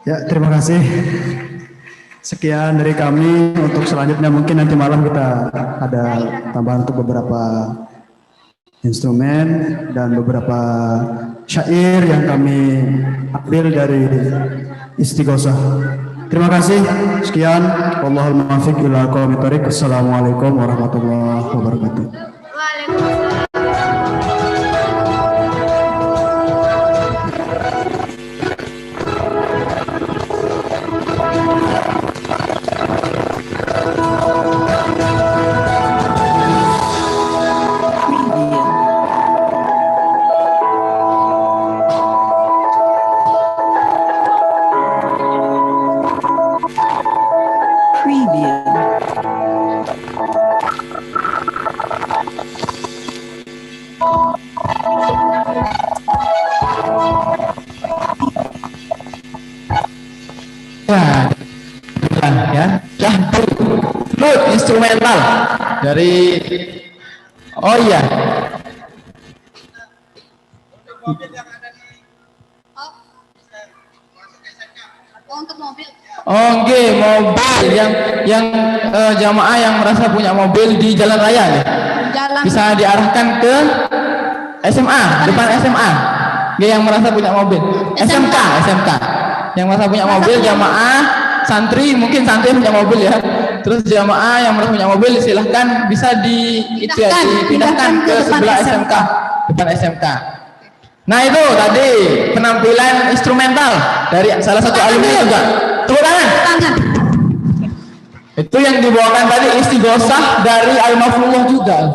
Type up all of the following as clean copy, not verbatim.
Ya, terima kasih. Sekian dari kami. Untuk selanjutnya mungkin nanti malam kita ada tambahan untuk beberapa instrumen dan beberapa syair yang kami ambil dari Istighosah. Terima kasih. Sekian. Wallahul muwaffiq ila aqwamit thoriq. Assalamualaikum warahmatullahi wabarakatuh. instrumental dari, oh iya, untuk mobil. oh nggih, mobil yang jamaah yang merasa punya mobil di jalan raya nih, Jalan. bisa diarahkan ke SMA, depan SMA. Nggih, yang merasa punya mobil, SMK, yang merasa punya mobil, jamaah santri, mungkin santri punya mobil ya, terus jamaah yang merasa punya mobil silahkan bisa dipindahkan ke sebelah SMK, depan SMK. Nah itu tadi penampilan instrumental dari salah satu alumni juga. Tepuk tangan. Itu yang dibawakan tadi istighosah dari Al-Mafullah juga.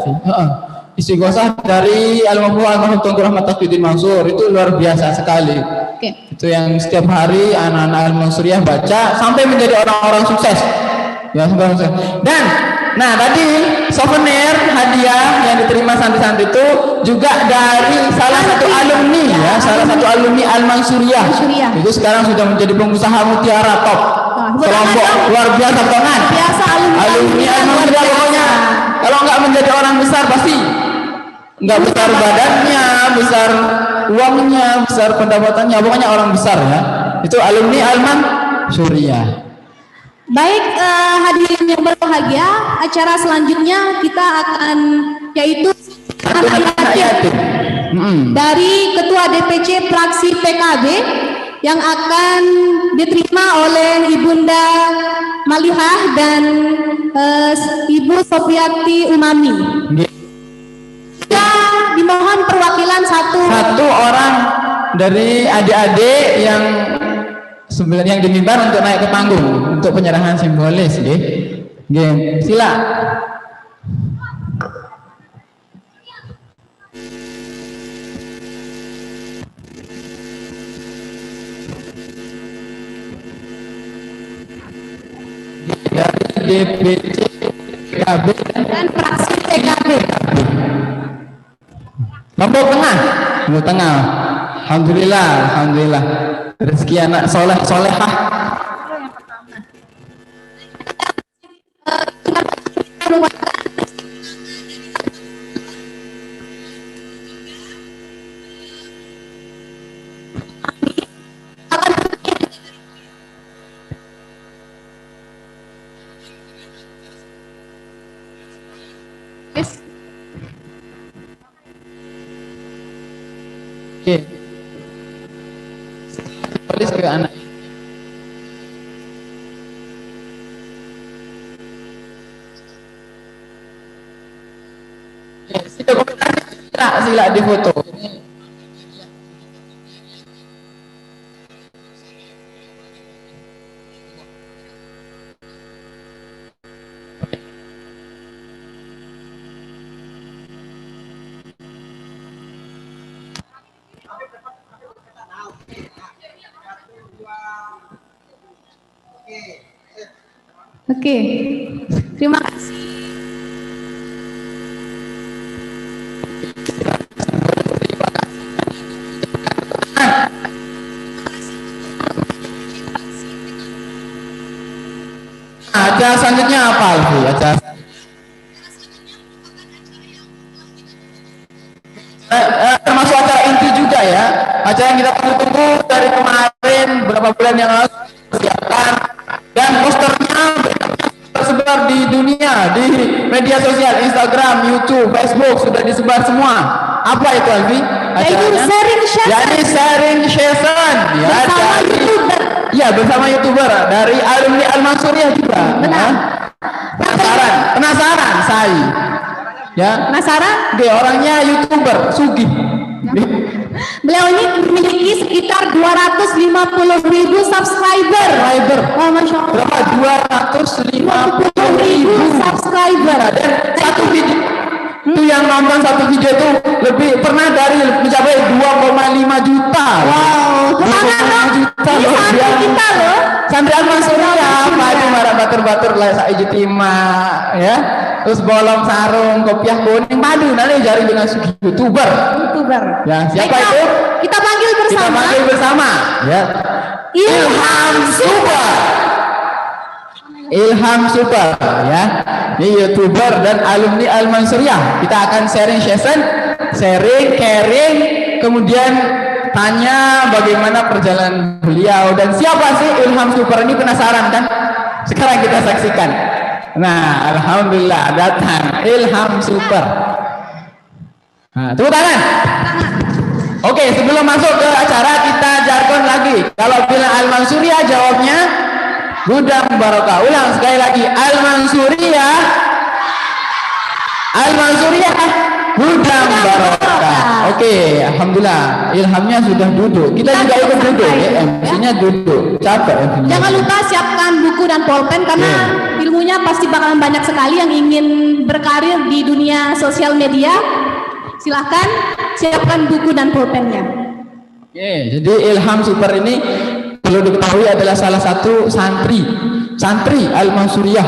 Istighosah dari Al-Mafullah Al-Mahmud Tuanku Rahmat Taqiyuddin Mansur, itu luar biasa sekali. Itu yang setiap hari anak-anak Al-Mansuriyah baca sampai menjadi orang-orang sukses. Ya, dan nah tadi souvenir hadiah yang diterima santri-santri itu juga dari salah satu alumni ya, salah satu alumni Al-Mansuriyah. Itu sekarang sudah menjadi pengusaha mutiara top. Kelompok luar biasa potongan. Alumni Al-Mansuriyah pokoknya. Kalau nggak menjadi orang besar pasti nggak besar badannya, besar uangnya, besar pendapatannya, pokoknya orang besar ya. Itu alumni Al-Mansuriyah. Baik, hadirin yang berbahagia, acara selanjutnya kita akan yaitu dari Ketua DPC Fraksi PKB yang akan diterima oleh Ibunda Malihah dan Ibu Sofiati Umami. Kita dimohon perwakilan satu orang dari adik-adik yang sebenarnya yang diminta untuk naik ke panggung untuk penyerahan simbolis, nggih. Sila. Dari DPC PKB dan fraksi PKB. Lombok Tengah. Alhamdulillah. Rezeki anak solehah. Oke. Tulis ke anak. Sila di foto. Oke, terima kasih. Acara selanjutnya apa Alfi? Termasuk acara inti juga ya. Acara yang kita tunggu dari kemarin beberapa bulan yang lalu siapkan, dan posternya tersebar di dunia, di media sosial, Instagram, YouTube, Facebook, sudah disebar semua. Apa itu Alfi? Acaranya? Jadi sharing session ya, bersama YouTuber. Ya, bersama YouTuber dari alumni Al-Mansuriyah juga. Benar. Penasaran saya. Ya. Penasaran? Dia orangnya YouTuber, Sugi. Beliau ini memiliki sekitar 250.000 subscriber. Oh, Masya Allah. Berapa? 250.000 subscriber. Dan satu video itu yang nonton satu video itu lebih pernah dari mencapai 2,5 juta. Wow, 2,5 juta loh. Santri kita loh. Santri Al-Mansuriyah, maju marah batur-batur lah saya ijtima ya. Terus bolong sarung, kopiah kuning, padu nanti jari dengan YouTuber. Ya, siapa itu? Kita panggil bersama. Ya. Ilham Super. Ilham Super ya. Ini YouTuber dan alumni Al-Mansuriyah. Kita akan sharing session, sharing, caring, kemudian tanya bagaimana perjalanan beliau dan siapa sih Ilham Super ini, penasaran kan? Sekarang kita saksikan. Nah, alhamdulillah datang Ilham Super. Nah, tepuk tangan. Oke, sebelum masuk ke acara kita jargon lagi. Kalau bilang Al-Mansuriyah jawabnya Gudang Barokah. Ulang sekali lagi, Al-Mansuriyah, Al-Mansuriyah, Gudang Barokah. Oke, alhamdulillah ilhamnya sudah duduk. Kita juga ikut duduk ya, MC-nya duduk. Capek MC-nya. Jangan lupa siapkan buku dan pulpen karena ilmunya pasti bakalan banyak sekali yang ingin berkarir di dunia sosial media. Silahkan siapkan buku dan pulpennya. Oke, jadi Ilham Super ini perlu diketahui adalah salah satu santri Al-Mansuriyah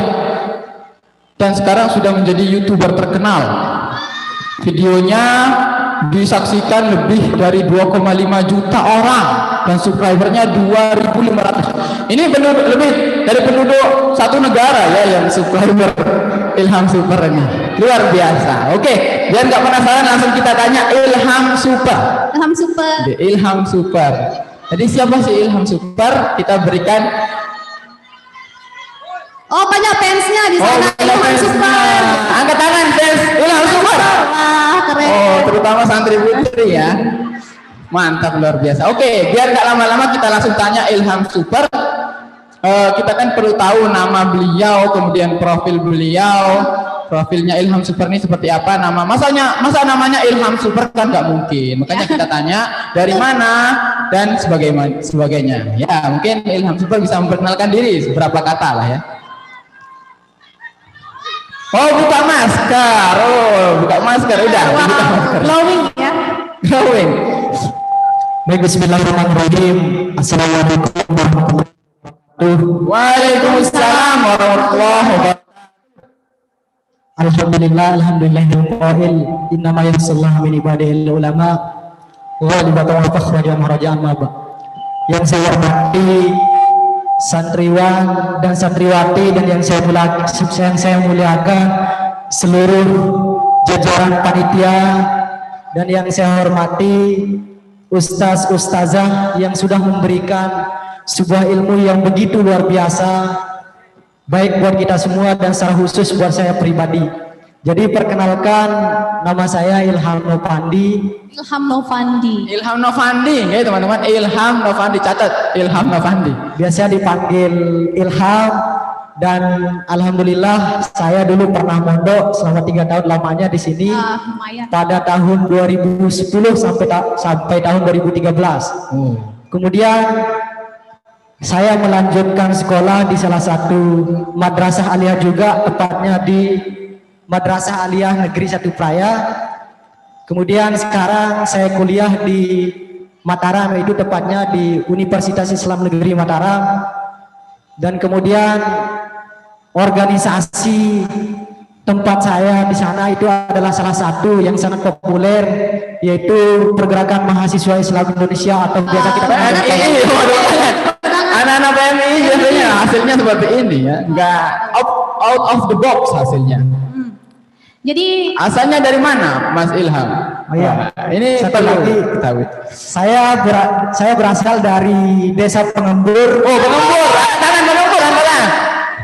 dan sekarang sudah menjadi YouTuber terkenal. Videonya disaksikan lebih dari 2,5 juta orang dan subscribernya 2.500. Ini lebih dari penduduk satu negara ya yang subscriber Ilham Super ini. Luar biasa. Oke, biar nggak penasaran langsung kita tanya Ilham Super. Ilham Super. Ilham Super. Jadi siapa sih Ilham Super? Kita berikan. Oh, banyak fansnya di sana. Ilham Super. Angkat tangan fans Ilham Super. Wah, keren. Oh, terutama santri putri ya. Mantap, luar biasa. Oke, biar nggak lama-lama kita langsung tanya Ilham Super. Kita kan perlu tahu nama beliau, kemudian profil beliau. Profilnya Ilham Super ini seperti apa? Masa namanya Ilham Super kan nggak mungkin. Makanya kita tanya dari mana dan sebagainya. Ya, mungkin Ilham Super bisa memperkenalkan diri beberapa kata lah ya. Oh, buka masker. Udah. Wow, Buka masker. glowing ya. Glowing. Baik, bismillahirrahmanirrahim. Assalamualaikum warahmatullahi wabarakatuh. Waalaikumsalam warahmatullahi wabarakatuh. Alhamdulillahil qail innama yarsallahu min ibadihil ulama wa libatan wa fakhran wa raja'an maba. Yang saya hormati santriwan dan santriwati dan yang saya muliakan seluruh jajaran panitia dan yang saya hormati ustaz ustazah yang sudah memberikan sebuah ilmu yang begitu luar biasa baik buat kita semua dan secara khusus buat saya pribadi. Jadi perkenalkan, nama saya Ilham Novandi. Ilham Novandi. Ilham Novandi, ya teman-teman. Ilham Novandi, catat Ilham Novandi. Biasa dipanggil Ilham dan alhamdulillah saya dulu pernah mondok selama 3 tahun lamanya di sini. Lumayan. Pada tahun 2010 sampai tahun 2013. Kemudian saya melanjutkan sekolah di salah satu madrasah aliyah juga, tepatnya di Madrasah Aliyah Negeri 1 Praya. Kemudian sekarang saya kuliah di Mataram, itu tepatnya di Universitas Islam Negeri Mataram. Dan kemudian organisasi tempat saya di sana itu adalah salah satu yang sangat populer, yaitu Pergerakan Mahasiswa Islam Indonesia atau biasa kita kenal anak-anak PMI biasanya hasilnya seperti ini ya, nggak out of the box hasilnya. Jadi Asalnya dari mana, Mas Ilham? Oh iya, ini satu perlu lagi ketahui. saya berasal dari Desa Pengembur. Oh, Pengembur, tangan Pengembur, tangan.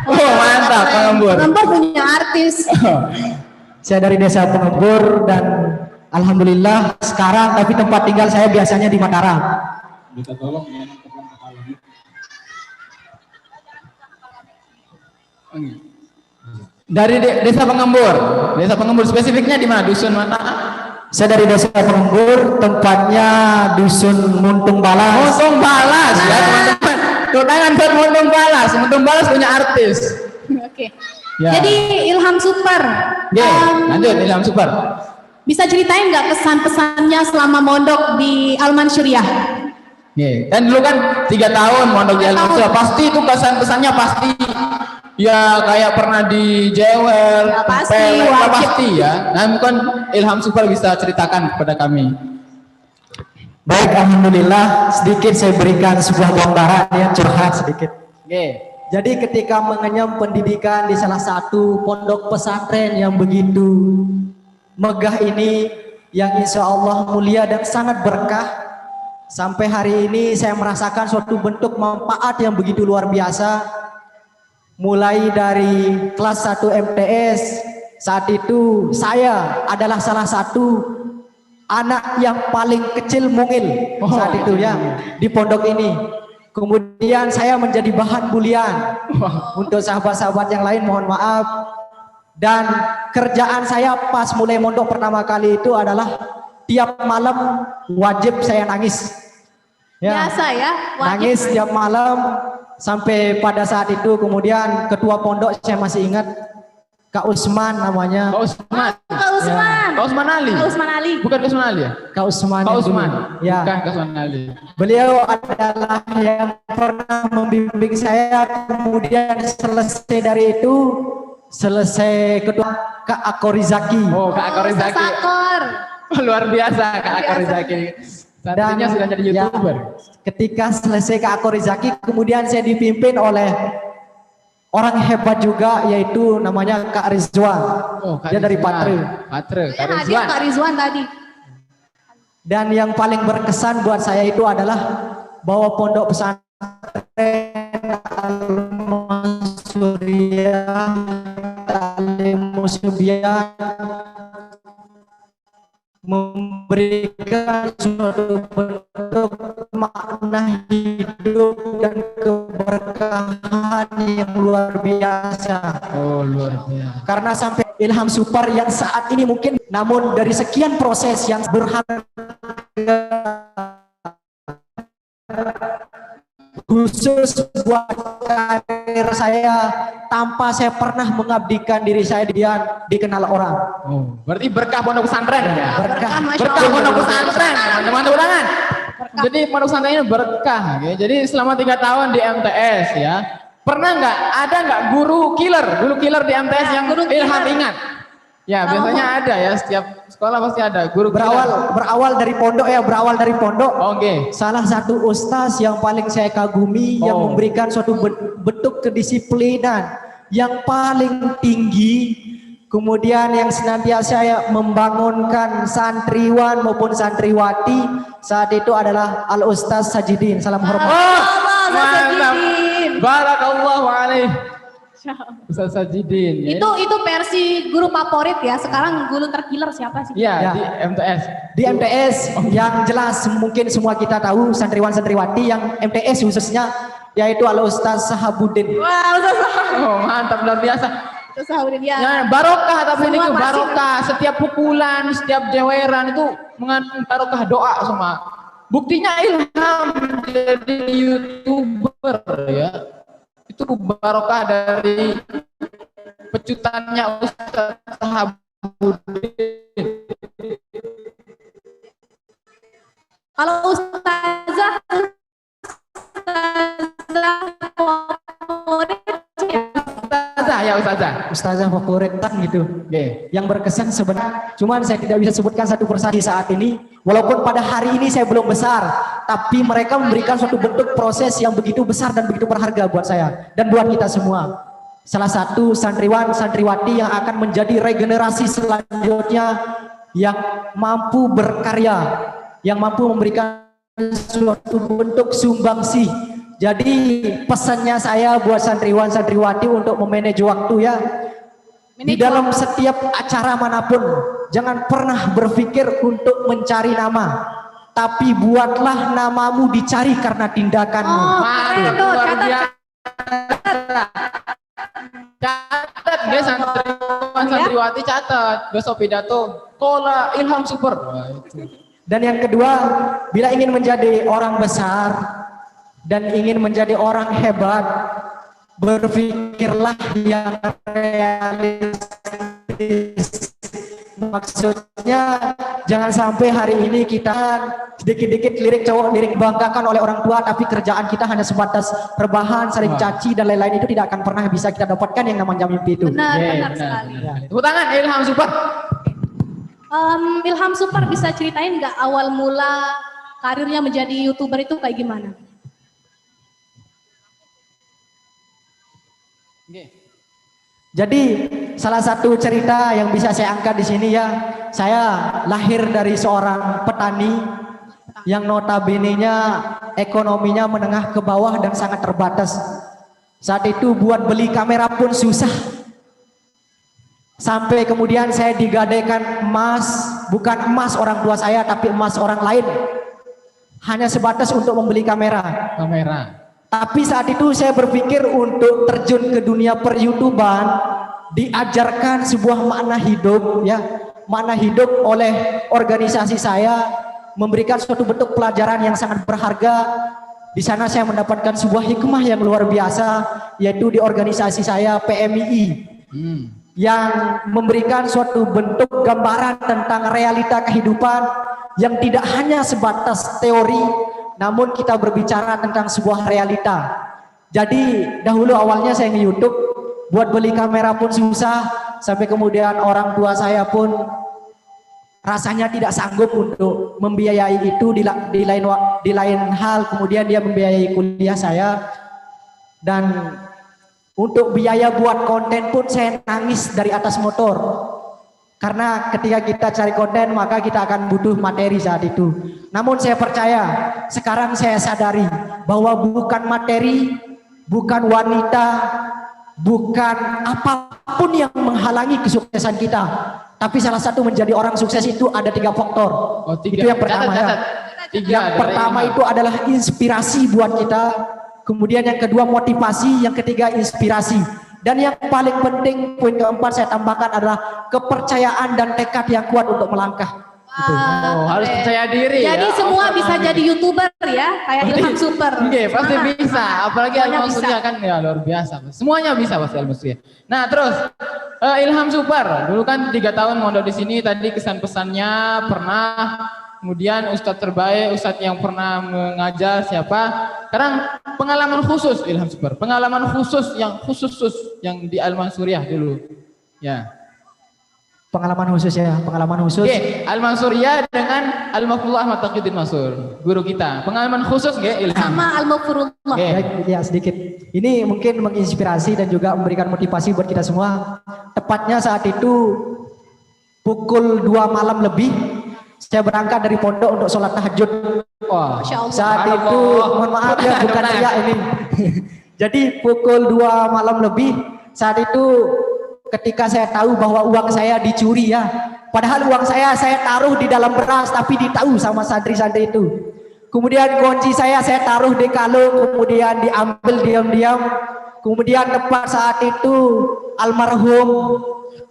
Oh, mantap, Pengembur. Pengembur punya artis. Saya dari Desa Pengembur dan alhamdulillah sekarang tapi tempat tinggal saya biasanya di Mataram. Dari Desa Pengembur. Desa Pengembur spesifiknya di mana? Dusun mana? Saya dari Desa Pengembur, tempatnya Dusun Muntung Balas. Muntung Balas ya teman-teman. Tuh tangan buat Muntung Balas. Muntung Balas punya artis. Oke. Ya. Jadi Ilham Super. Lanjut Ilham Super. Bisa ceritain nggak kesan-pesannya selama mondok di Al-Mansuriyah? Dan dulu kan 3 tahun mondok di Al-Mansuriyah. Pasti itu kesan-pesannya pasti. Ya kayak pernah di Jewel, pasti ya. Nah mungkin Ilham Super bisa ceritakan kepada kami. Baik, alhamdulillah sedikit saya berikan sebuah gambaran ya, curhat sedikit. Jadi ketika mengenyam pendidikan di salah satu pondok pesantren yang begitu megah ini, yang insya Allah mulia dan sangat berkah, sampai hari ini saya merasakan suatu bentuk manfaat yang begitu luar biasa. Mulai dari kelas 1 MTS, saat itu saya adalah salah satu anak yang paling kecil mungil saat itu ya di pondok ini. Kemudian saya menjadi bahan bulian untuk sahabat-sahabat yang lain, mohon maaf. Dan kerjaan saya pas mulai mondok pertama kali itu adalah tiap malam wajib saya nangis. Biasa ya, wajib. Nangis tiap malam sampai pada saat itu kemudian ketua pondok saya masih ingat, Kak Usman namanya. Kak Usman. Kak Usman. Kak Usman Ali. Kak Usman Ali. Bukan Kak Usman Ali ya? Kak Usman. Kak Usman. Ya. Bukan Kak Usman Ali. Beliau adalah yang pernah membimbing saya. Kemudian selesai dari itu, selesai kedua Kak Akorizaki. Oh, Kak Akorizaki. Sakor. Luar biasa Kak Akorizaki. Saat ini sudah jadi YouTuber. Ketika selesai Kak Akorizaki, kemudian saya dipimpin oleh orang hebat juga, yaitu namanya Kak Rizwan. Oh, Kak Dia dari Rizwan. Patre. Patre, Kak Ya, dia Rizwan. Kak Rizwan tadi. Dan yang paling berkesan buat saya itu adalah bahwa pondok pesantren Al-Mansuriah Ta'lim Musubiah memberikan suatu bentuk makna hidup dan keberkahan yang luar biasa. Oh, luar biasa. Karena sampai Ilham Super yang saat ini mungkin, namun dari sekian proses yang berharga khusus buat karir saya, tanpa saya pernah mengabdikan diri saya, dia dikenal orang. Oh, berarti berkah pondok pesantren ya? Berkah. Masya Berkah Allah. pondok pesantren, teman-teman tepuk tangan. Jadi pondok pesantren ini berkah, ya. Jadi selama 3 tahun di MTS ya, pernah nggak ada nggak guru killer di MTS yang guru Ilham killer. ingat? Ya biasanya ada ya, setiap sekolah pasti ada guru killer. Berawal dari pondok ya, berawal dari pondok. Oke. Salah satu ustaz yang paling saya kagumi, yang Oh. memberikan suatu bentuk kedisiplinan yang paling tinggi, kemudian yang senantiasa membangunkan santriwan maupun santriwati saat itu adalah Al Ustaz Sajidin. Salam hormat. Oh, Allah, mantap. Sajidin. Barakallahu alaih. Ustaz Sajidin. Ya. Itu versi guru favorit ya. Sekarang guru terkiller siapa sih? Iya, Ya. di MTS. Di MTS yang jelas mungkin semua kita tahu, santriwan santriwati yang MTS khususnya yaitu Al Ustaz Sahabuddin. Wah, Ustaz. Oh, mantap luar biasa. Ustaz Sahabuddin ya. Ya, barokah tapi ini Semua tuh pasti- barokah. Setiap pukulan, setiap jeweran itu mengandung barokah doa semua. Buktinya Ilham jadi YouTuber ya. Itu barokah dari pecutannya Ustaz Sahabuddin. Kalau ustazah favorit siapa? Ustazah ya Ustazah. Ustazah favorit kan gitu. Oke. Yang berkesan sebenarnya, cuman saya tidak bisa sebutkan satu persatu saat ini. Walaupun pada hari ini saya belum besar, tapi mereka memberikan suatu bentuk proses yang begitu besar dan begitu berharga buat saya dan buat kita semua. Salah satu santriwan santriwati yang akan menjadi regenerasi selanjutnya, yang mampu berkarya, yang mampu memberikan suatu bentuk sumbangsih. Jadi pesannya saya buat santriwan santriwati untuk memanage waktu ya. Di dalam setiap acara manapun, jangan pernah berpikir untuk mencari nama, tapi buatlah namamu dicari karena tindakanmu. Oh, Mantap keren tuh, luar catat. biasa. Catat guys, santriwan santriwati catat. Besok pidato Kola Ilham Super. Wah, itu. Dan yang kedua, bila ingin menjadi orang besar dan ingin menjadi orang hebat, berpikirlah yang realistis. Maksudnya jangan sampai hari ini kita sedikit-dikit lirik cowok, lirik banggakan oleh orang tua, tapi kerjaan kita hanya sebatas rebahan, saling caci dan lain-lain, itu tidak akan pernah bisa kita dapatkan yang namanya mimpi itu. Benar, Oke, benar sekali. Tepuk tangan Ilham Super. Ilham Super bisa ceritain nggak awal mula karirnya menjadi YouTuber itu kayak gimana? Jadi salah satu cerita yang bisa saya angkat di sini ya, saya lahir dari seorang petani yang notabene-nya ekonominya menengah ke bawah dan sangat terbatas. Saat itu buat beli kamera pun susah. Sampai kemudian saya digadaikan emas, bukan emas orang tua saya tapi emas orang lain. Hanya sebatas untuk membeli kamera. Tapi saat itu saya berpikir untuk terjun ke dunia per-YouTuban, diajarkan sebuah makna hidup ya, makna hidup oleh organisasi saya, memberikan suatu bentuk pelajaran yang sangat berharga. Di sana saya mendapatkan sebuah hikmah yang luar biasa, yaitu di organisasi saya PMII, yang memberikan suatu bentuk gambaran tentang realita kehidupan yang tidak hanya sebatas teori, namun kita berbicara tentang sebuah realita. Jadi dahulu awalnya saya nge-YouTube, buat beli kamera pun susah, sampai kemudian orang tua saya pun rasanya tidak sanggup untuk membiayai itu. Di lain hal kemudian dia membiayai kuliah saya, dan untuk biaya buat konten pun saya nangis dari atas motor. Karena ketika kita cari konten maka kita akan butuh materi saat itu. Namun saya percaya, sekarang saya sadari bahwa bukan materi, bukan wanita, bukan apapun yang menghalangi kesuksesan kita. Tapi salah satu menjadi orang sukses itu ada 3 faktor. Itu yang pertama ya. Yang pertama itu adalah inspirasi buat kita. Kemudian yang kedua motivasi, yang ketiga inspirasi. Dan yang paling penting, poin keempat saya tambahkan adalah kepercayaan dan tekad yang kuat untuk melangkah. Gitu. Harus percaya diri. Jadi ya, semua bisa jadi YouTuber ya, kayak Ilham Super. Pasti bisa. Apalagi Ilham bisa. Surya kan ya luar biasa. Semuanya bisa pasti Ilham Surya. Nah terus Ilham Super, dulu kan 3 tahun mondok di sini. Tadi kesan pesannya pernah. Kemudian Ustadz terbaik, Ustadz yang pernah mengajar siapa. Sekarang pengalaman khusus Ilham Super. Pengalaman khusus yang di Al-Mansuriyah dulu. Ya. Pengalaman khusus ya, pengalaman khusus. Oke, Al-Mansuriyah dengan Al-Mafrullah Ahmad Taqiyuddin Mansur, guru kita. Pengalaman khusus nggak Ilham? Sama Al-Mafrullah. Ya sedikit. Ini mungkin menginspirasi dan juga memberikan motivasi buat kita semua. Tepatnya saat itu pukul 2 malam lebih, saya berangkat dari pondok untuk sholat tahajud. Wah, saat itu, mohon maaf ya, bukan riak ini. Jadi pukul 2 malam lebih, saat itu ketika saya tahu bahwa uang saya dicuri ya. Padahal uang saya taruh di dalam beras, tapi ditahu sama santri-santri itu. Kemudian kunci saya taruh di kalung, kemudian diambil diam-diam. Kemudian tepat saat itu almarhum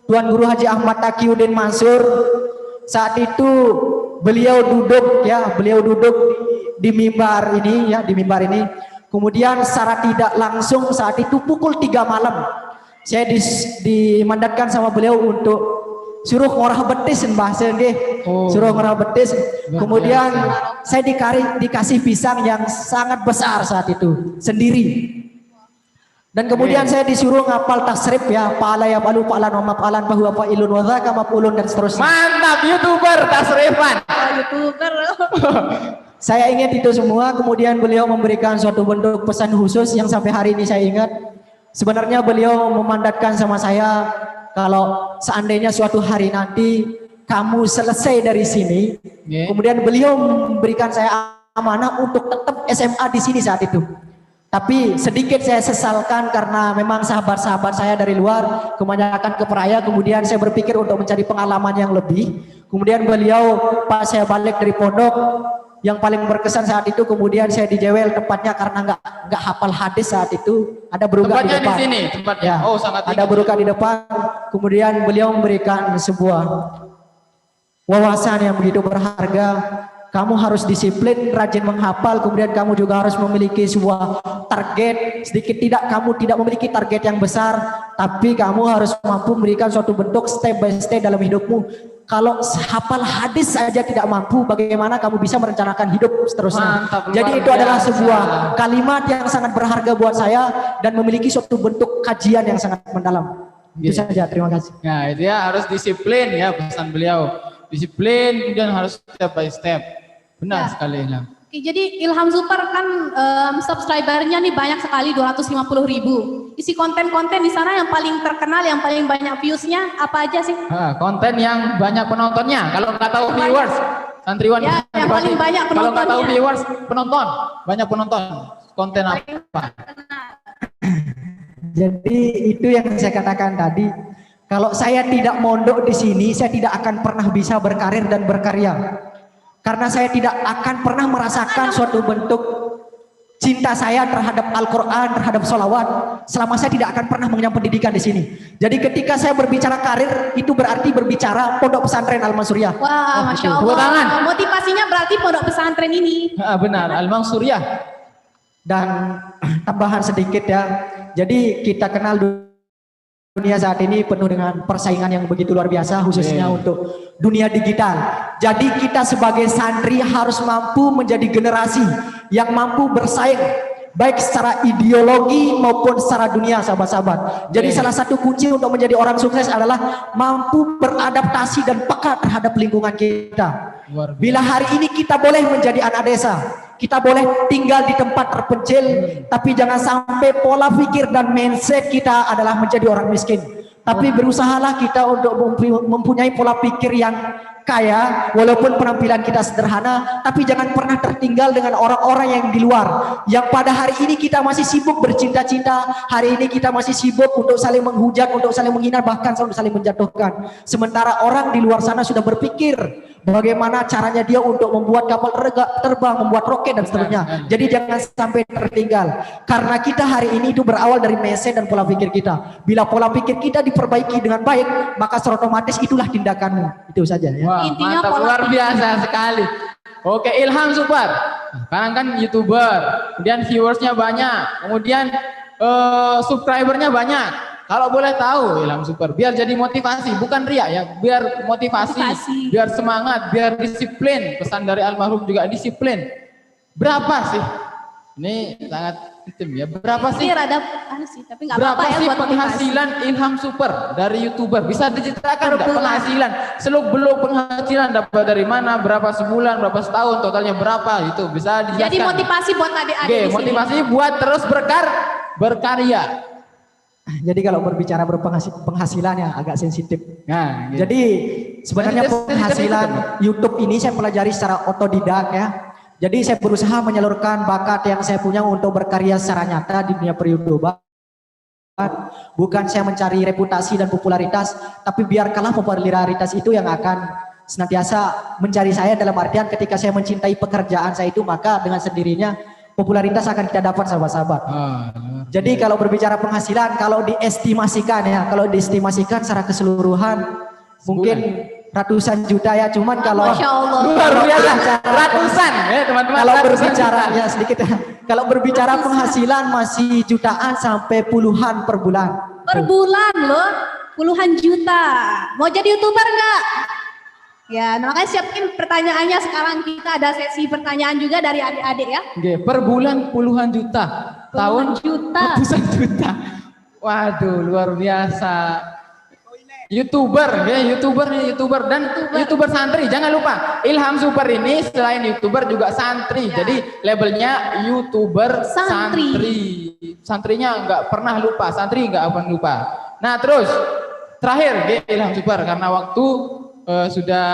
Tuan Guru Haji Ahmad Taqiyuddin Mansur, saat itu beliau duduk di mimbar ini ya, di mimbar ini. Kemudian secara tidak langsung saat itu pukul 3 malam saya dimandatkan sama beliau untuk suruh ngorah betis bahasa nggih. Suruh ngorah betis. Kemudian saya dikasih pisang yang sangat besar saat itu sendiri. Dan kemudian saya disuruh ngapal tasrif ya, pa'ala ya palu pa'alan wa maf'alan bahwa fa'ilun wa dzaka maf'ulun dan seterusnya. Mantap, YouTuber tasrifan. YouTuber. Saya ingat itu semua. Kemudian beliau memberikan suatu bentuk pesan khusus yang sampai hari ini saya ingat. Sebenarnya beliau memandatkan sama saya, kalau seandainya suatu hari nanti kamu selesai dari sini, kemudian beliau memberikan saya amanah untuk tetap SMA di sini saat itu. Tapi sedikit saya sesalkan karena memang sahabat-sahabat saya dari luar kebanyakan ke Peraya. Kemudian saya berpikir untuk mencari pengalaman yang lebih. Kemudian beliau pas saya balik dari pondok, yang paling berkesan saat itu kemudian saya dijewel tepatnya karena nggak hafal hadis saat itu. Ada beruka di depan. Di sini tempatnya. Ya, Sangat ada beruka di depan. Kemudian beliau memberikan sebuah wawasan yang begitu berharga. Kamu harus disiplin, rajin menghafal, kemudian kamu juga harus memiliki sebuah target. Sedikit tidak, kamu tidak memiliki target yang besar, tapi kamu harus mampu memberikan suatu bentuk step by step dalam hidupmu. Kalau hafal hadis saja tidak mampu, bagaimana kamu bisa merencanakan hidup seterusnya? Mantap, jadi itu adalah sebuah kalimat yang sangat berharga buat saya dan memiliki suatu bentuk kajian yang sangat mendalam. Itu saja, terima kasih. Nah, itu ya, harus disiplin ya pesan beliau. Disiplin, kemudian harus step by step. Benar sekali. Oke, jadi Ilham Super kan subscribernya nih banyak sekali 250.000. Isi konten-konten di sana yang paling terkenal, yang paling banyak viewsnya apa aja sih? Konten yang banyak penontonnya. Kalau nggak tahu viewers, santriwan. Ya, yang paling banyak Kalau nggak tahu penontonnya. viewers, penonton, banyak penonton. Konten apa? Jadi itu yang saya katakan tadi. Kalau saya tidak mondok di sini, saya tidak akan pernah bisa berkarir dan berkarya. Karena saya tidak akan pernah merasakan suatu bentuk cinta saya terhadap Al-Quran, terhadap sholawat, selama saya tidak akan pernah mengenyam pendidikan di sini. Jadi ketika saya berbicara karir, itu berarti berbicara pondok pesantren Al-Mansuriyah. Wah, Masya Allah. Tepuk tangan. Motivasinya berarti pondok pesantren ini. Benar, Al-Mansuriyah. Dan tambahan sedikit ya, jadi kita kenal dunia saat ini penuh dengan persaingan yang begitu luar biasa, khususnya untuk dunia digital. Jadi kita sebagai santri harus mampu menjadi generasi yang mampu bersaing, baik secara ideologi maupun secara dunia, sahabat-sahabat. Jadi salah satu kunci untuk menjadi orang sukses adalah mampu beradaptasi dan peka terhadap lingkungan kita. Bila hari ini kita boleh menjadi anak desa, kita boleh tinggal di tempat terpencil, tapi jangan sampai pola pikir dan mindset kita adalah menjadi orang miskin. Tapi berusahalah kita untuk mempunyai pola pikir yang kaya, walaupun penampilan kita sederhana, tapi jangan pernah tertinggal dengan orang-orang yang di luar, yang pada hari ini kita masih sibuk bercinta-cinta, hari ini kita masih sibuk untuk saling menghujat, untuk saling menghina, bahkan untuk saling menjatuhkan. Sementara orang di luar sana sudah berpikir bagaimana caranya dia untuk membuat kapal terbang, membuat roket dan seterusnya. Jadi jangan sampai tertinggal, karena kita hari ini itu berawal dari mindset dan pola pikir kita. Bila pola pikir kita diperbaiki dengan baik, maka secara otomatis itulah tindakanmu. Itu saja ya. Wah, Intinya mantap, pola luar pikir. biasa sekali. Oke, Ilham Super. Sekarang kan YouTuber, kemudian viewersnya banyak, kemudian subscribernya banyak. Kalau boleh tahu Ilham Super, biar jadi motivasi, bukan riak ya, biar motivasi, biar semangat, biar disiplin. Pesan dari almarhum juga disiplin. Berapa sih? Ini sangat intim ya. Berapa sih? Ini rada sih, tapi nggak Berapa apa-apa ya sih buat motivasi. penghasilan Ilham Super dari YouTuber? Bisa diceritakan nggak penghasilan? Seluk-beluk penghasilan dapat dari mana? Berapa sebulan? Berapa setahun? Totalnya berapa? Itu bisa dijelaskan. Jadi motivasi buat adik-adik Oke, di sini. motivasi buat terus berkarya. Jadi kalau berbicara penghasilan yang agak sensitif. Nah, gitu. Jadi sebenarnya Sensitif, penghasilan sensitif. YouTube ini saya pelajari secara otodidak ya. Jadi saya berusaha menyalurkan bakat yang saya punya untuk berkarya secara nyata di dunia per-YouTuber. Bukan saya mencari reputasi dan popularitas, tapi biarkanlah popularitas itu yang akan senantiasa mencari saya, dalam artian ketika saya mencintai pekerjaan saya itu, maka dengan sendirinya popularitas akan kita dapat, sahabat-sahabat. Jadi kalau berbicara penghasilan, kalau diestimasikan ya, kalau diestimasikan secara keseluruhan mungkin ratusan juta ya, cuman kalau Masya Allah. Luar biasa, ratusan ya teman-teman. kalau ratusan berbicara juta. ya sedikit ya. Kalau berbicara penghasilan masih jutaan sampai puluhan per bulan. Per bulan loh, puluhan juta. Mau jadi YouTuber nggak? Ya, nah makanya siapin pertanyaannya sekarang. Kita ada sesi pertanyaan juga dari adik-adik ya. Oke, per bulan puluhan juta. Puluhan Tahun juta. ratusan juta. Waduh, luar biasa. YouTuber ya, YouTuber dan YouTuber santri. Jangan lupa, Ilham Super ini selain YouTuber juga santri. Ya. Jadi labelnya YouTuber Santri. santri. Santrinya nggak pernah lupa, santri nggak akan lupa. Nah, terus terakhir Ilham Super, karena waktu sudah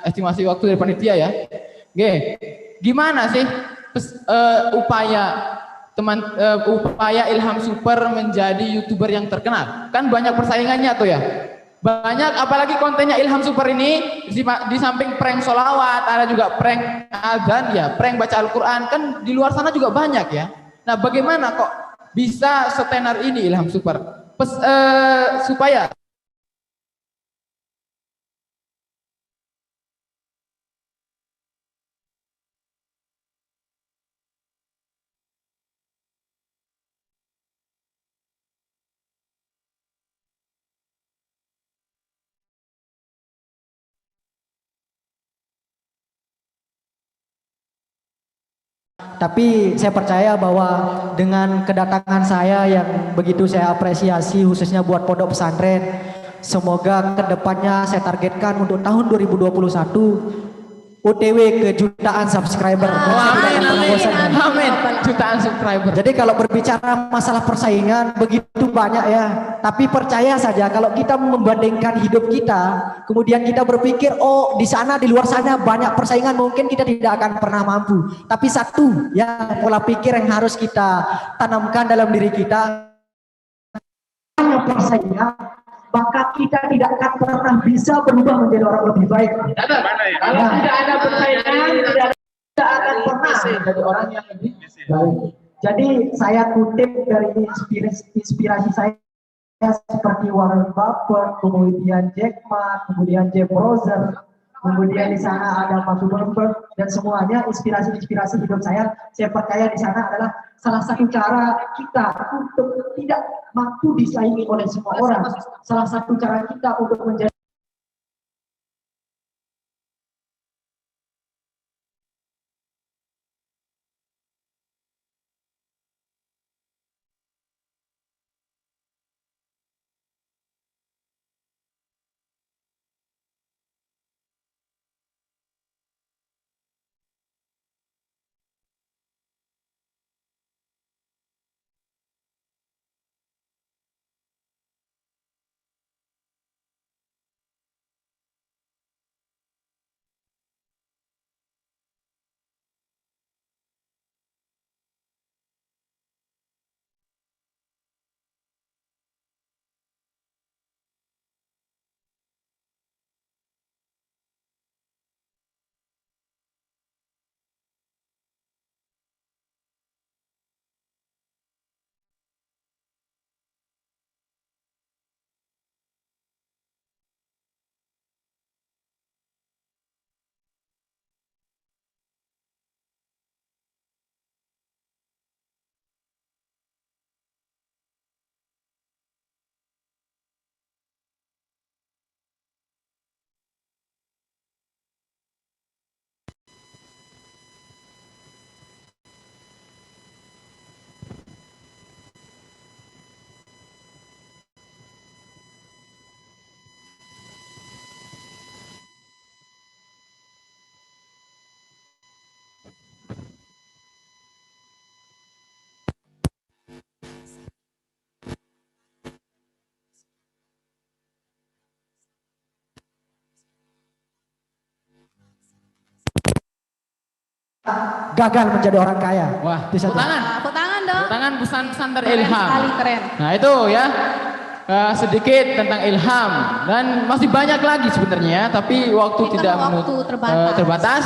estimasi waktu dari panitia ya. Gimana sih upaya Ilham Super menjadi YouTuber yang terkenal? Kan banyak persaingannya tuh ya. Banyak, apalagi kontennya Ilham Super ini di samping prank sholawat, ada juga prank azan ya, prank baca Al-Quran, kan di luar sana juga banyak ya. Nah, bagaimana kok bisa setenar ini Ilham Super? Supaya Tapi saya percaya bahwa dengan kedatangan saya yang begitu saya apresiasi, khususnya buat pondok pesantren, semoga kedepannya saya targetkan untuk tahun 2021 OTW ke jutaan subscriber. Wah, Saya tidak amin, akan pernah amin, bosan. amin. Jutaan subscriber. Jadi kalau berbicara masalah persaingan begitu banyak ya. Tapi percaya saja kalau kita membandingkan hidup kita, kemudian kita berpikir, oh di sana di luar sana banyak persaingan, mungkin kita tidak akan pernah mampu. Tapi satu ya pola pikir yang harus kita tanamkan dalam diri kita, hanya persaingan, maka kita tidak akan pernah bisa berubah menjadi orang lebih baik. Kalau tidak ada persaingan, tidak akan pernah menjadi orang yang lebih Baik. Jadi saya kutip dari inspirasi saya seperti Warren Buffett, kemudian Jack Ma, kemudian Jeff Bezos, kemudian di sana ada Mark Zuckerberg, dan semuanya inspirasi hidup saya percaya di sana adalah salah satu cara kita untuk tidak mampu disaingi oleh semua orang. Salah satu cara kita untuk menjadi gagal menjadi orang kaya. Wah, Itu satu. tepuk tangan. Tepuk tangan dong. Tepuk tangan pesan-pesan dari Keren Ilham. sekali, keren. Nah itu ya sedikit tentang Ilham, dan masih banyak lagi sebenarnya, tapi waktu Ini tidak kan waktu terbatas.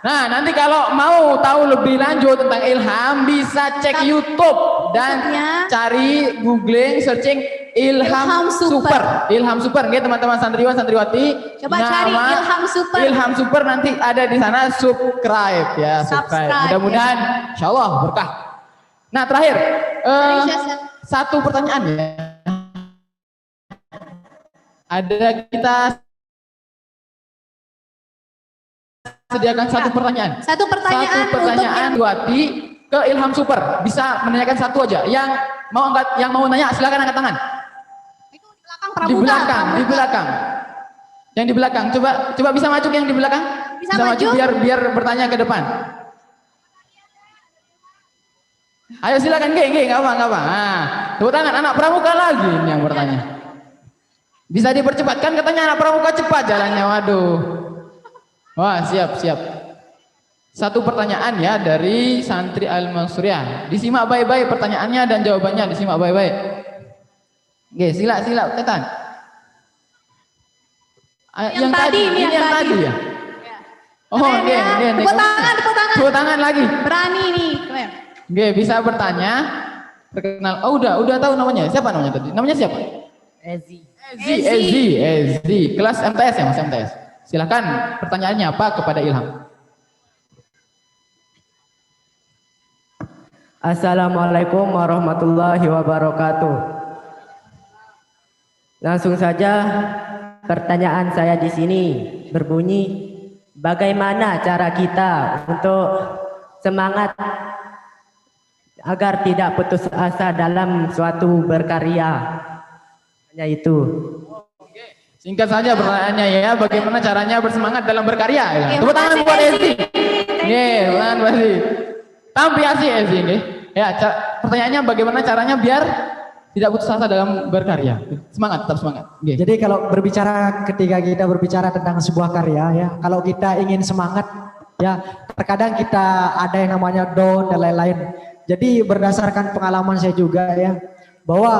Nah nanti kalau mau tahu lebih lanjut tentang Ilham bisa cek YouTube dan YouTube-nya. cari googling searching Ilham Super. Ilham Super, nggih teman-teman santriwan santriwati. Coba cari Ilham Super. Ilham Super, nanti ada di sana, subscribe ya, subscribe. Subscribe, Mudah-mudahan insya Allah berkah. Nah terakhir satu pertanyaan ya. Ada kita sediakan satu pertanyaan. Satu pertanyaan Wati ke Ilham Super. Bisa menanyakan satu aja. Yang mau nanya silakan angkat tangan. Itu di belakang pramuka. Di belakang. Yang di belakang. Coba bisa maju yang di belakang. Bisa maju? biar bertanya ke depan. Ayo silakan, nggak apa. Nah, tepuk tangan anak pramuka lagi ini yang bertanya. Bisa dipercepatkan katanya anak pramuka cepat jalannya. Waduh. Wah, siap. Satu pertanyaan ya dari santri Al-Mansuriyah. Disimak baik-baik pertanyaannya dan jawabannya, disimak baik-baik. Oke, sila tekan. Yang tadi ya. Oh, oke. Tepuk tangan lagi. Berani nih, keren. Oke, bisa bertanya. Perkenal. Oh, udah tahu namanya. Siapa namanya tadi? Namanya siapa? Ezi. Kelas MTS ya, Mas MTS. Silakan pertanyaannya apa kepada Ilham. Assalamualaikum warahmatullahi wabarakatuh. Langsung saja pertanyaan saya di sini berbunyi, bagaimana cara kita untuk semangat agar tidak putus asa dalam suatu berkarya? Hanya itu. Singkat saja pertanyaannya ya, bagaimana caranya bersemangat dalam berkarya? Ya. Oke, Tepuk tangan makasih, buat Ezi. Ezi. Nggih, tepuk tangan buat Ezi. Tampi asih Ezi nggih. Ya, pertanyaannya bagaimana caranya biar tidak putus asa dalam berkarya? Semangat, tetap semangat. Nggih. Jadi kalau ketika kita berbicara tentang sebuah karya ya, kalau kita ingin semangat ya, terkadang kita ada yang namanya down dan lain-lain. Jadi berdasarkan pengalaman saya juga ya, bahwa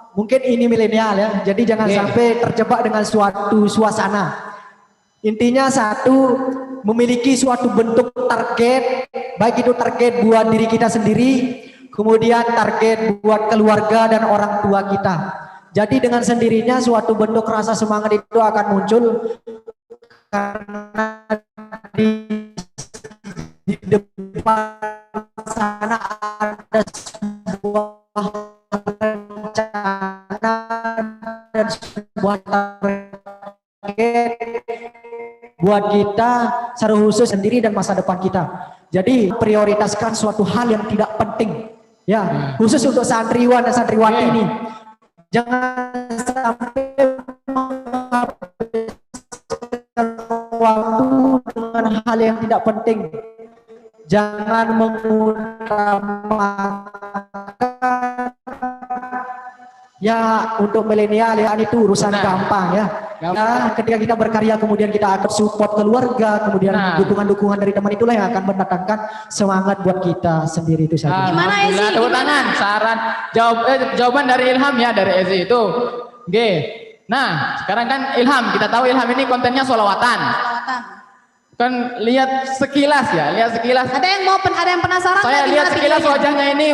mungkin ini milenial ya, jadi jangan sampai terjebak dengan suatu suasana. Intinya satu, memiliki suatu bentuk target, baik itu target buat diri kita sendiri, kemudian target buat keluarga dan orang tua kita. Jadi dengan sendirinya suatu bentuk rasa semangat itu akan muncul karena di depan sana ada sebuah rencana dan sebuah target buat kita secara khusus sendiri dan masa depan kita. Jadi prioritaskan suatu hal yang tidak penting ya, khusus untuk santriwan dan santriwati ini. Jangan sampai waktu dengan hal yang tidak penting. Jangan mengutamakan ya, untuk milenial ya, itu urusan gampang ya. Nah, ketika kita berkarya kemudian kita akan support keluarga, kemudian dukungan-dukungan dari teman, itulah yang akan mendatangkan semangat buat kita sendiri itu saja. Gimana, Ezi? Alhamdulillah, tepuk tangan. Saran jawaban dari Ilham ya, dari Ezi itu. Oke. Nah, sekarang kan Ilham, kita tahu Ilham ini kontennya sholawatan. Kan lihat sekilas ya, lihat sekilas. Ada yang penasaran? Saya nggak lihat gimana sekilas videonya? wajahnya ini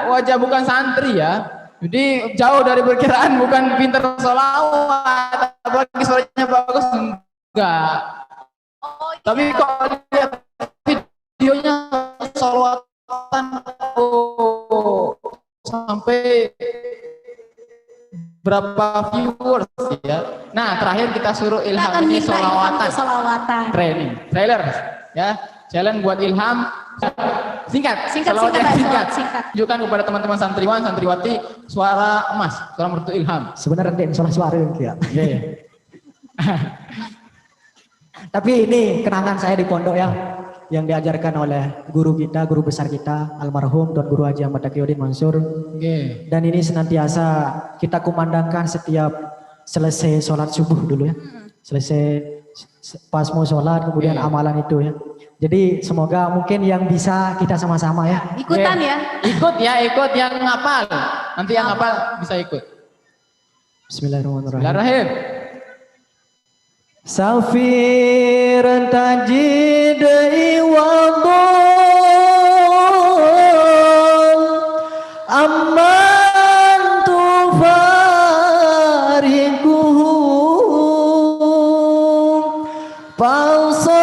wajah bukan santri ya. Jadi jauh dari perkiraan, bukan pinter sholawat, apalagi suaranya bagus, enggak. Tapi kalau lihat videonya sholawatan, sampai berapa viewers ya. Nah, terakhir kita suruh Ilham Akan ini minta Ilham untuk sholawatan. sholawatan. Trailer ya. Challenge buat Ilham. Singkat Singkat. Tunjukkan kepada teman-teman santriwan, santriwati suara emas, suara mertu Ilham. Sebenarnya nanti suara ya. Yeah. Tapi ini kenangan saya di pondok ya, yang diajarkan oleh guru kita, guru besar kita, almarhum Tuan Guru Haji Ahmad Taqiyuddin Mansur. Okay. Dan ini senantiasa kita kumandangkan setiap selesai sholat subuh dulu ya. Selesai pas mau sholat, kemudian amalan itu ya. Jadi semoga mungkin yang bisa kita sama-sama ya. Ikutan ya. Ikut yang ngapal. Nanti yang ngapal bisa ikut. Bismillahirrahmanirrahim. Bismillahirrahmanirrahim. Safiran tajid iwadul amman tufarikuhu falsab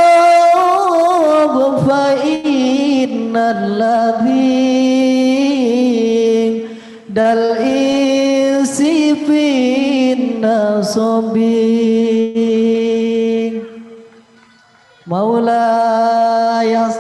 fa innal ladhi dal isi fin nasobin Maulaya.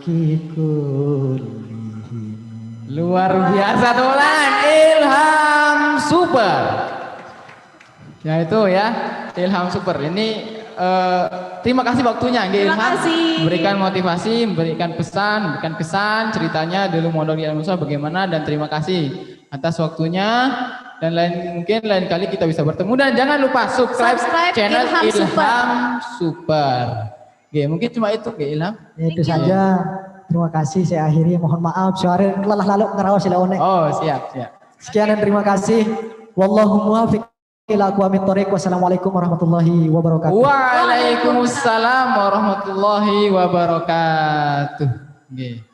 Ikut. Luar biasa tulen, Ilham super. Ya itu ya, Ilham super. Ini terima kasih waktunya, Terima Ilham. kasih. Berikan motivasi, memberikan pesan, berikan kesan, ceritanya dulu mondok di Al-Musa bagaimana, dan terima kasih atas waktunya. Dan mungkin lain kali kita bisa bertemu, dan jangan lupa subscribe channel Ilham Super. Oke, mungkin cuma itu ke Ilham. Itu saja. Terima kasih, saya akhiri. Mohon maaf suara lelah lalu ngerawas sila one. Oh, siap. Sekian dan terima kasih. Wallahu muwaffiq ila aqwamit thoriq. Wassalamualaikum warahmatullahi wabarakatuh. Waalaikumsalam warahmatullahi wabarakatuh. Oke.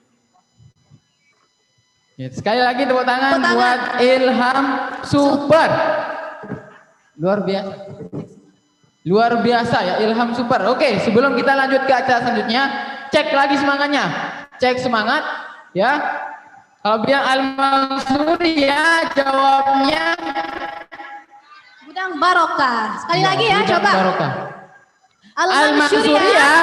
Ya, sekali lagi tepuk tangan buat Ilham Super. Luar biasa ya, Ilham Super. Oke, sebelum kita lanjut ke acara selanjutnya, cek lagi semangatnya. Cek semangat ya. Kalau bilang Al-Mansuri ya jawabnya Gudang Barokah. Sekali lagi ya, Gudang coba. Barokah. Al-Mansuri Al-Mansuri ya. ya.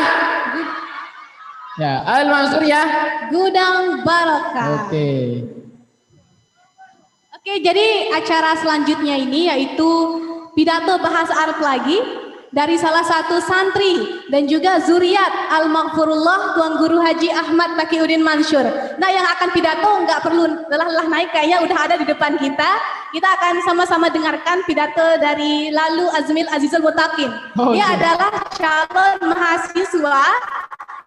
Ya, Al-Mansuri ya. Gudang Barokah. Oke. Oke, jadi acara selanjutnya ini yaitu pidato bahasa Arab lagi dari salah satu santri dan juga zuriat Al-Maghfurullah Tuan Guru Haji Ahmad Taqiyuddin Mansur. Nah, yang akan pidato nggak perlu lelah-lelah naik, kayaknya udah ada di depan kita. Kita akan sama-sama dengarkan pidato dari Lalu Azmil Azizul Mutaqin. Dia adalah calon mahasiswa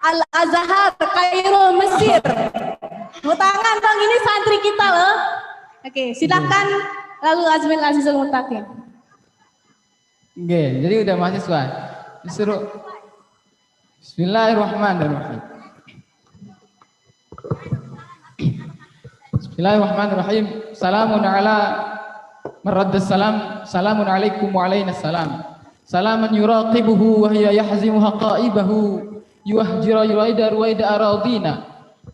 Al-Azhar Kairo Mesir. Mau tangan Bang, ini santri kita loh. Oke, silakan Lalu Azmil Azizul Mutaqin. Oke, jadi udah mahasiswa. Disuruh Bismillahirrahmanirrahim. Bismillahirrahmanirrahim. Salamun ala maraddas salam. Salamun alaikum wa alainas salam. Salaman yuraqibuhu wa hiya yahzimu haqaibahu. Yuahjira yuwaida ruwaida aradina.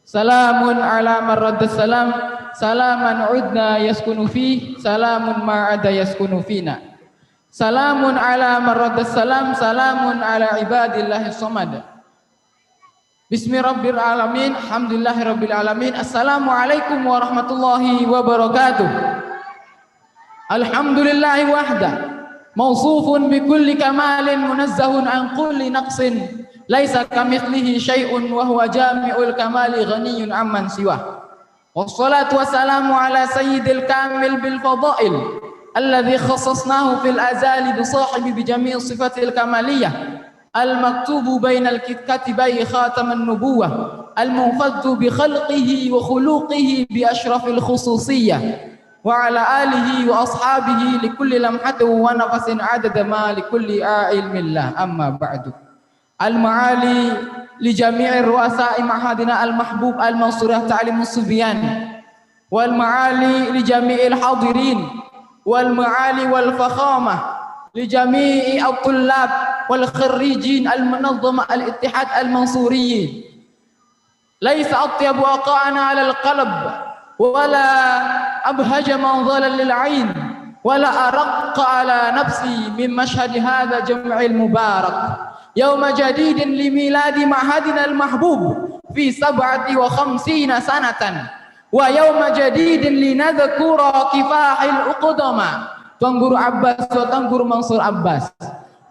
Salamun ala maraddas salam. Salaman udna yaskunu fih. Salamun ma'ada yaskunu fina. Salamun ala maraddas salam, salamun ala ibadillahi somad. Bismi rabbil alamin, alhamdulillahi rabbil alamin. Assalamualaikum warahmatullahi wabarakatuh. Alhamdulillahi wahda, mawsufun bikulli kamalin, munazzahun an kulli naqsin, laisa kamithlihi syai'un wa huwa jami'ul kamali ghaniyun amman siwah. Wassalatu wassalamu ala sayyidil kamil bil fadail الذي خصصناه في الأزال بصاحب بجميع صفات الكمالية المكتوب بين الكتبي خاتم النبوة المنفذ بخلقه وخلوقه بأشرف الخصوصية وعلى آله وأصحابه لكل لمحة ونفس عدد ما لكل علم الله أما بعد المعالي لجميع الرؤساء معهدنا المحبوب المنصورة تعليم الصبيان والمعالي لجميع الحاضرين والمعالي والفخامة لجميع الطلاب والخريجين المنظمة الاتحاد المنصوريين ليس أطيب وقعنا على القلب ولا أبهج منظرا للعين ولا أرق على نفسي من مشهد هذا الجمع المبارك يوم جديد لميلاد معهدنا المحبوب في 57 سنة ويوم جديد لنذكر كفاح الأقدماء Tuan Guru Abbas wa Tuan Guru Mansur Abbas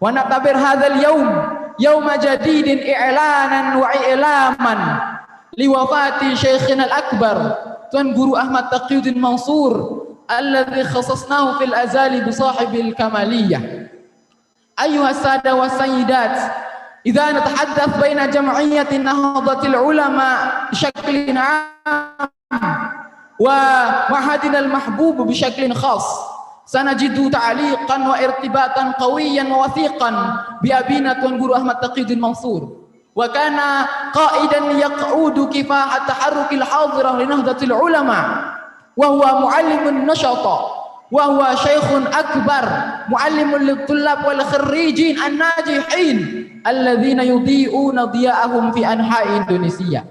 ونعتبر هذا اليوم يوم جديد إعلانا وإعلاما لوفاة شيخنا الأكبر Tuan Guru Ahmad Taqiyuddin Mansur الذي خصصناه في الأزال بصاحب الكمالية أيها السادة والسيدات إذا نتحدث بين جمعية نهضة العلماء بشكل عام ومعهدنا المحبوب بشكل خاص سنجد تعليقا وارتباطا قويا ووثيقا بأبينا Tuan Guru Ahmad Taqiyuddin Mansur وكان قائدا يقود كفاح التحرك الحاضرة لنهضة العلماء وهو معلم نشطا وهو شيخ أكبر معلم للطلاب والخريجين الناجحين الذين يضيئون ضياءهم في أنحاء إندونيسيا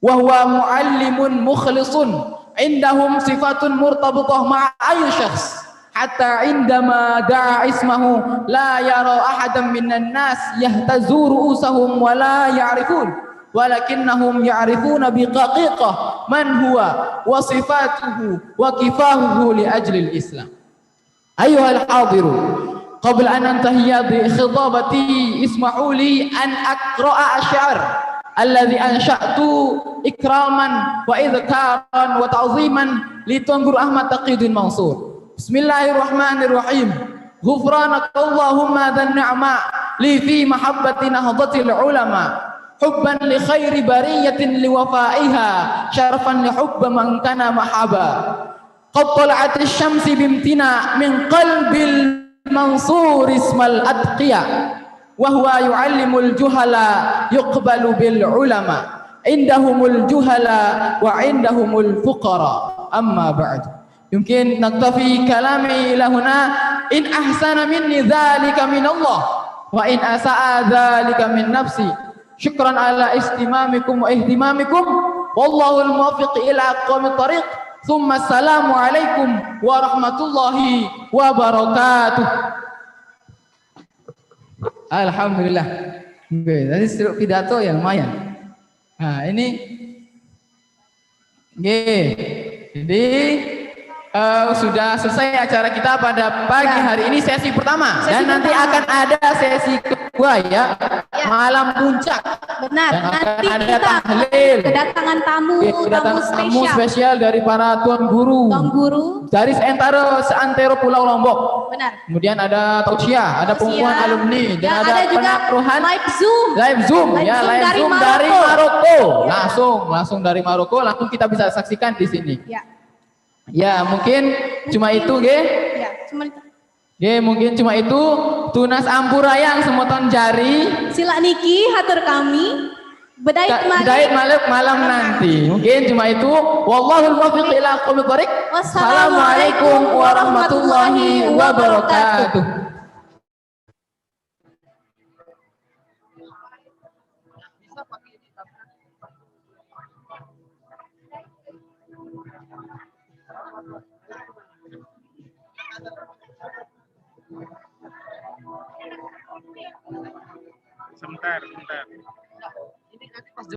وهو معلم مخلص عندهم صفات مرتبطة مع أي شخص حتى عندما دعا اسمه لا يرى أحدا من الناس يهتز رؤوسهم ولا يعرفون ولكنهم يعرفون بدقيقة من هو وصفاته وكفاحه لأجل الإسلام. أيها الحاضرون قبل أن أنتهي بخطابتي اسمحوا لي أن أقرأ الشعر الذي أنشأت إكراما وإذكارا وتعظيما لتوان Guru Ahmad Taqiyuddin Mansur. بسم الله الرحمن الرحيم غفرانك اللهم ذا النعماء لي في محبة نهضة العلماء حبا لخير برية لوفائها شرفا لحب من كان محبا قد طلعت الشمس بامتناع من قلب المنصور اسم الأتقياء وهو يعلم الجهلاء يقبل بالعلماء عندهم الجهلاء وعندهم الفقراء أما بعد يمكن نكتفي كلامي إلى هنا إن أحسن مني ذلك من الله وإن أساء ذلك من نفسي شكرا على استمامكم واهتمامكم wallahul muwaffiq ila aqwamit thariq. Tsumma assalamu alaikum warahmatullahi wabarakatuh. Alhamdulillah. Oke, tadi pidato ya lumayan. Nah, ini jadi sudah selesai acara kita pada pagi hari ini, sesi pertama. Dan nanti akan ada sesi kedua ya, malam puncak. Benar. Dan akan Nanti ada kita tahlil. kedatangan tamu Tamu spesial dari para tuan guru. Tuan guru. Dari seantero Pulau Lombok. Benar. Kemudian ada tausiah, ada pengumuman alumni, dan Ya, ada juga penakruhan live Zoom. Live Zoom dari dari Maroko. Maroko. Langsung dari Maroko, langsung kita bisa saksikan di sini. Ya. Ya, mungkin cuma itu, Ya, mungkin cuma itu. Tunas ampurayang semoton jari. Sila niki hatur kami. Bedait malam nanti. Mungkin cuma itu. Wallahul muwaffiq ila aqwamit thariq. Wassalamualaikum warahmatullahi wabarakatuh. Sebentar.